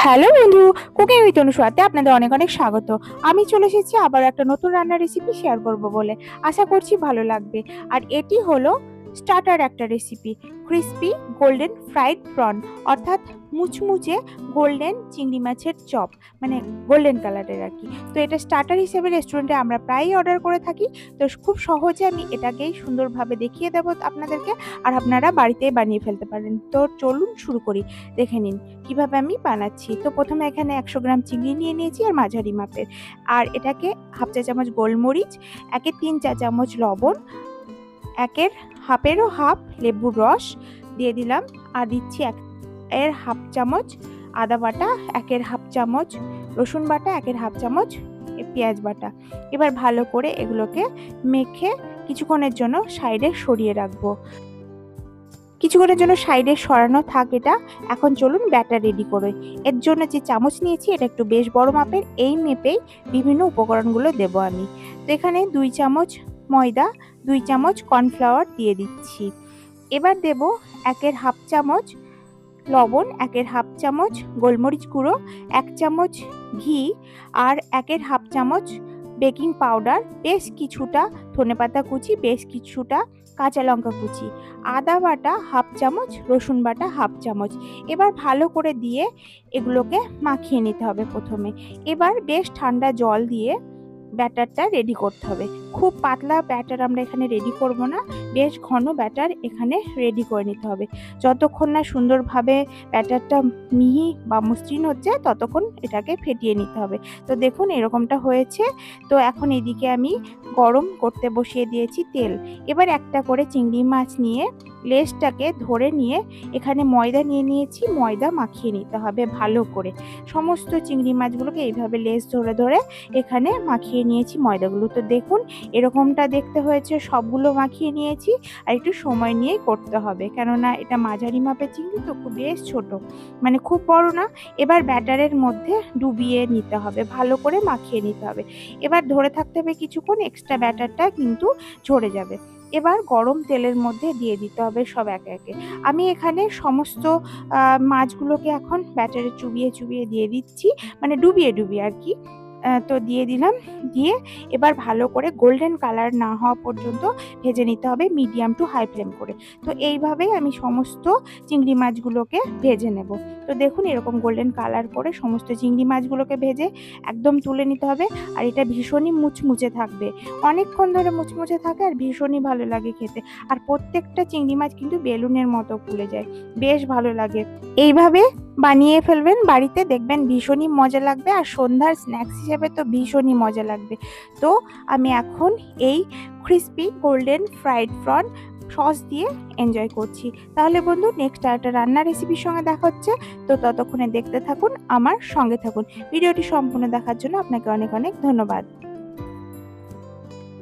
Hello বন্ধু, cooking with অনুস্বাতে আপনাদের অনেক অনেক স্বাগত। আমি চলে এসেছি আবার একটা নতুন রান্নার রেসিপি শেয়ার করব বলে। আশা করছি ভালো লাগবে। আর এটি হলো স্টার্টার একটা recipe, crispy golden fried prawn, অর্থাৎ মুচমুচে গোল্ডেন চিংড়ি মাছের চপ, মানে গোল্ডেন কালারের আর কি। তো এটা স্টার্টার হিসেবে রেস্টুরেন্টে আমরা প্রায়ই অর্ডার করে থাকি। তো খুব সহজে আমি এটাকেই সুন্দরভাবে দেখিয়ে দেবো আপনাদেরকে, আর আপনারা বাড়িতেই বানিয়ে ফেলতে পারেন। তো চলুন শুরু করি, দেখে নিন কিভাবে আমি বানাচ্ছি। তো প্রথমে এখানে 100 গ্রাম চিংড়ি নিয়ে নিয়েছি আর মাঝারি মাপের, আর এটাকে হাফ চা চামচ গোলমরিচ, 1-3 চা চামচ লবণ, 1/2 হাফ লেবুর রস দিয়ে দিলাম, আর দিচ্ছি 1/2 চামচ আদা বাটা, 1/2 চামচ রসুন বাটা, 1/2 চামচ পেঁয়াজ বাটা। এবার ভালো করে এগুলোকে মেখে কিছুক্ষণের জন্য সাইডে সরিয়ে রাখবো। কিছুক্ষণের জন্য সাইডে সরানো থাক এটা। এখন চলুন ব্যাটার রেডি করে। এর জন্য যে চামচ নিয়েছি এটা একটু বেশ বড় মাপের, এই মেপেই বিভিন্ন উপকরণগুলো দেব আমি। তো এখানে 2 চামচ ময়দা, 2 চামচ কর্নফ্লাওয়ার দিয়ে দিচ্ছি। এবার দেব 1/2 চামচ লবণ, 1/2 চামচ গোলমরিচ গুঁড়ো, 1 চামচ ঘি, আর 1/2 চামচ বেকিং পাউডার, বেশ কিছুটা ধনেপাতা কুচি, বেশ কিছুটা কাঁচা লঙ্কা কুচি, আদা বাটা হাফ চামচ, রসুন বাটা হাফ চামচ। এবার ভালো করে দিয়ে এগুলোকে মাখিয়ে নিতে হবে প্রথমে। এবার বেশ ঠান্ডা জল দিয়ে ব্যাটারটা রেডি করতে হবে। খুব পাতলা ব্যাটার আমরা এখানে রেডি করব না, বেশ ঘন ব্যাটার এখানে রেডি করে নিতে হবে। যতক্ষণ না সুন্দরভাবে ব্যাটারটা মিহি বা মসৃণ হচ্ছে ততক্ষণ এটাকে ফেটিয়ে নিতে হবে। তো দেখুন এরকমটা হয়েছে। তো এখন এদিকে আমি গরম করতে বসিয়ে দিয়েছি তেল। এবার একটা করে চিংড়ি মাছ নিয়ে লেজটাকে ধরে নিয়ে এখানে ময়দা নিয়ে নিয়েছি, ময়দা মাখিয়ে নিতে হবে ভালো করে। সমস্ত চিংড়ি মাছগুলোকে এইভাবে লেজ ধরে ধরে এখানে মাখিয়ে নিয়েছি ময়দাগুলো। তো দেখুন এরকমটা দেখতে হয়েছে, সবগুলো মাখিয়ে নিয়েছি। আর একটু সময় নিয়েই করতে হবে, কেননা এটা মাঝারি মাপের চিংড়ি তো খুব বেশ ছোট, মানে খুব বড় না। এবার ব্যাটারের মধ্যে ডুবিয়ে নিতে হবে, ভালো করে মাখিয়ে নিতে হবে। এবার ধরে থাকতে হবে কিছুক্ষণ, এক্সট্রা ব্যাটারটা কিন্তু ঝরে যাবে। এবার গরম তেলের মধ্যে দিয়ে দিতে হবে সব একে একে। আমি এখানে সমস্ত মাছগুলোকে এখন ব্যাটারে চুবিয়ে চুবিয়ে দিয়ে দিচ্ছি, মানে ডুবিয়ে ডুবিয়ে আর কি। তো দিয়ে দিলাম, দিয়ে এবার ভালো করে গোল্ডেন কালার না হওয়া পর্যন্ত ভেজে নিতে হবে মিডিয়াম টু হাই ফ্লেম করে। তো এইভাবেই আমি সমস্ত চিংড়ি মাছগুলোকে ভেজে নেব। তো দেখুন এরকম গোল্ডেন কালার করে সমস্ত চিংড়ি মাছগুলোকে ভেজে একদম তুলে নিতে হবে। আর এটা ভীষণই মুচমুচে থাকবে, অনেকক্ষণ ধরে মুচমুচে থাকে আর ভীষণই ভালো লাগে খেতে। আর প্রত্যেকটা চিংড়ি মাছ কিন্তু বেলুনের মতো ফুলে যায়, বেশ ভালো লাগে। এইভাবে বানিয়ে ফেলবেন বাড়িতে, দেখবেন ভীষণই মজা লাগবে, আর সন্ধ্যার স্ন্যাক্স হিসেবে তো ভীষণই মজা লাগবে। তো আমি এখন এই crispy golden fried prawn sauce দিয়ে এনজয় করছি। তাহলে বন্ধু নেক্সট একটা রান্নার রেসিপির সঙ্গে দেখা হচ্ছে। তো ততক্ষণে দেখতে থাকুন, আমার সঙ্গে থাকুন। ভিডিওটি সম্পূর্ণ দেখার জন্য আপনাকে অনেক অনেক ধন্যবাদ।